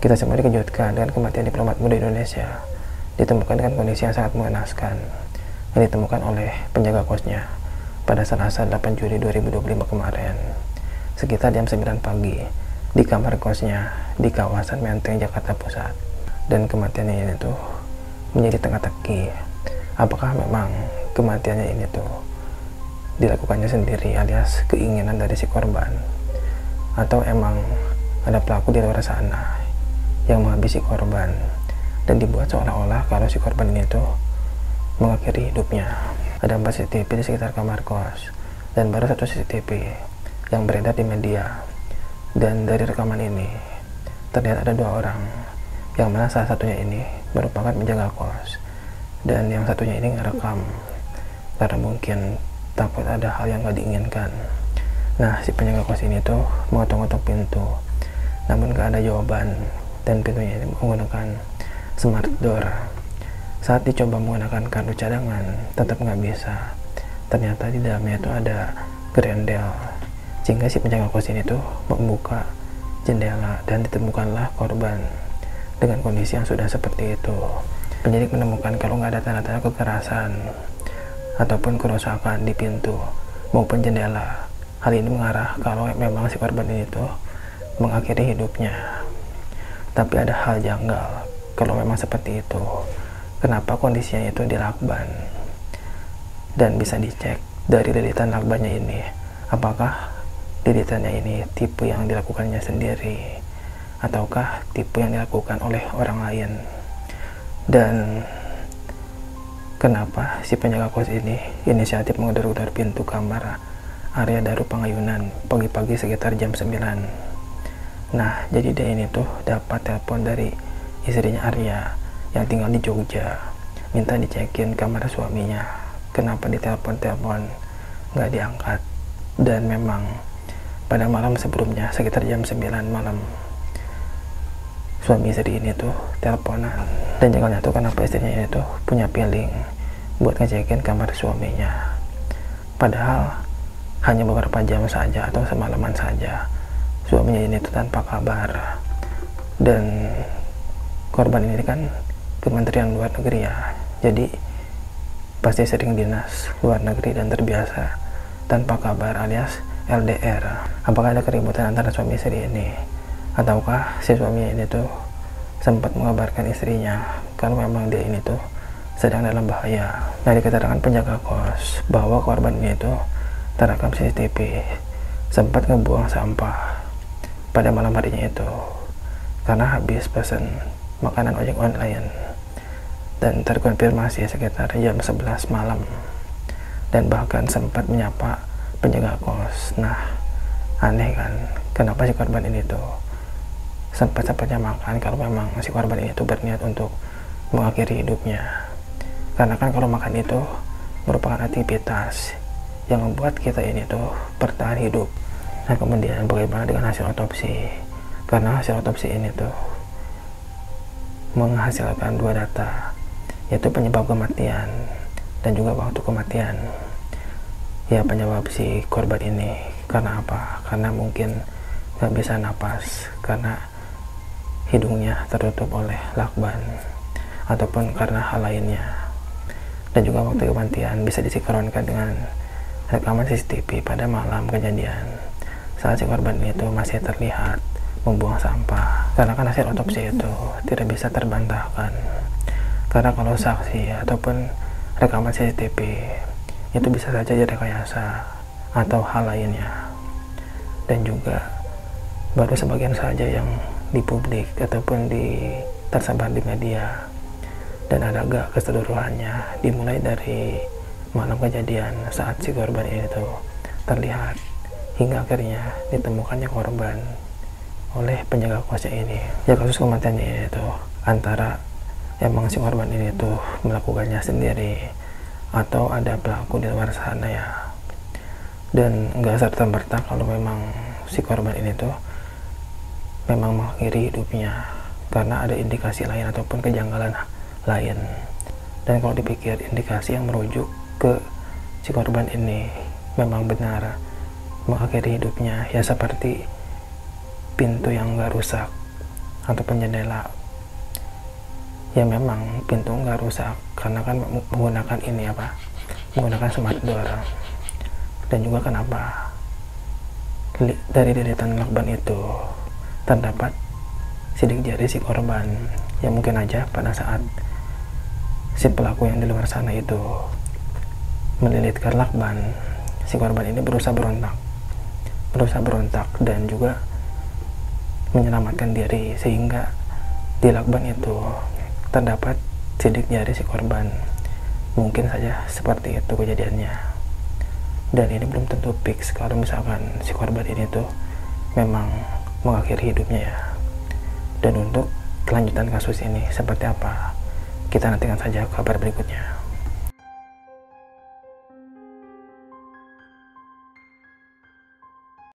Kita semua dikejutkan dengan kematian diplomat muda Indonesia, ditemukan dengan kondisi yang sangat mengenaskan, yang ditemukan oleh penjaga kosnya pada Selasa 8 Juli 2025 kemarin, sekitar jam 9 pagi, di kamar kosnya di kawasan Menteng, Jakarta Pusat. Dan kematiannya ini tuh menjadi teka-teki, apakah memang kematiannya ini tuh dilakukannya sendiri alias keinginan dari si korban, atau emang ada pelaku di luar sana yang menghabisi korban dan dibuat seolah-olah kalau si korban ini tuh mengakhiri hidupnya. Ada 4 CCTV di sekitar kamar kos dan baru 1 CCTV yang beredar di media. Dan dari rekaman ini terlihat ada 2 orang, yang mana salah satunya ini merupakan penjaga kos dan yang satunya ini ngerekam karena mungkin takut ada hal yang gak diinginkan. Nah, si penjaga kos ini tuh mengetok-ngetok pintu, namun gak ada jawaban, dan pintunya ini menggunakan smart door. Saat dicoba menggunakan kartu cadangan, tetap nggak bisa. Ternyata di dalamnya itu ada grendel, sehingga si penjaga kos ini tuh membuka jendela dan ditemukanlah korban dengan kondisi yang sudah seperti itu. Penyidik menemukan kalau nggak ada tanda-tanda kekerasan ataupun kerusakan di pintu maupun jendela. Hal ini mengarah kalau memang si korban ini tuh mengakhiri hidupnya. Tapi ada hal janggal kalau memang seperti itu. Kenapa kondisinya itu di lakban? Dan bisa dicek dari lilitan lakbannya ini, apakah lilitannya ini tipe yang dilakukannya sendiri ataukah tipe yang dilakukan oleh orang lain. Dan kenapa si penjaga kos ini inisiatif mengedor-gedor pintu kamar area Daru Pangayunan pagi-pagi sekitar jam 9. Nah, jadi dia ini tuh dapat telepon dari istrinya Arya yang tinggal di Jogja, minta dicekin kamar suaminya. Kenapa ditelepon-telepon nggak diangkat? Dan memang pada malam sebelumnya sekitar jam 9 malam suami istri ini tuh teleponan. Dan jangan tuh kenapa istrinya ini tuh punya feeling buat ngecekin kamar suaminya, padahal hanya beberapa jam saja atau semalaman saja suaminya ini tuh tanpa kabar. Dan korban ini kan Kementerian Luar Negeri ya, jadi pasti sering dinas luar negeri dan terbiasa tanpa kabar alias LDR. Apakah ada keributan antara suami istri ini, ataukah si suami ini tuh sempat mengabarkan istrinya kalau memang dia ini tuh sedang dalam bahaya. Nah, di keterangan penjaga kos bahwa korban ini tuh terekam CCTV sempat ngebuang sampah pada malam harinya itu karena habis pesan makanan ojek online, dan terkonfirmasi sekitar jam 11 malam, dan bahkan sempat menyapa penjaga kos. Nah, aneh kan, kenapa si korban ini tuh sempat-sempatnya makan kalau memang si korban ini tuh berniat untuk mengakhiri hidupnya. Karena kan kalau makan itu merupakan aktivitas yang membuat kita ini tuh bertahan hidup. Nah, kemudian bagaimana dengan hasil otopsi? Karena hasil otopsi ini tuh menghasilkan 2 data, yaitu penyebab kematian dan juga waktu kematian. Ya, penyebab si korban ini karena apa? Karena mungkin gak bisa napas karena hidungnya tertutup oleh lakban, ataupun karena hal lainnya. Dan juga waktu kematian bisa disinkronkan dengan rekaman CCTV pada malam kejadian saat si korban itu masih terlihat membuang sampah. Karena kan hasil otopsi itu tidak bisa terbantahkan, karena kalau saksi ataupun rekaman CCTV itu bisa saja direkayasa atau hal lainnya. Dan juga baru sebagian saja yang dipublik ataupun tersebar di media, dan ada gak keseluruhannya dimulai dari malam kejadian saat si korban ini tuh terlihat hingga akhirnya ditemukannya korban oleh penjaga kosnya ini. Ya, kasus kematiannya ini tuh antara emang si korban ini tuh melakukannya sendiri atau ada pelaku di luar sana ya. Dan nggak serta-merta kalau memang si korban ini tuh memang mengakhiri hidupnya, karena ada indikasi lain ataupun kejanggalan lain. Dan kalau dipikir indikasi yang merujuk ke si korban ini memang benar mengakhiri hidupnya, ya seperti pintu yang nggak rusak ataupun jendela. Ya memang pintu nggak rusak karena kan menggunakan menggunakan smart door. Dan juga kenapa dari deretan lakban itu terdapat sidik jari si korban, yang mungkin aja pada saat si pelaku yang di luar sana itu melilitkan lakban, si korban ini berusaha berontak dan juga menyelamatkan diri, sehingga di lakban itu terdapat sidik jari si korban. Mungkin saja seperti itu kejadiannya. Dan ini belum tentu fix kalau misalkan si korban ini tuh memang mengakhiri hidupnya ya. Dan untuk kelanjutan kasus ini seperti apa, kita nantikan saja kabar berikutnya.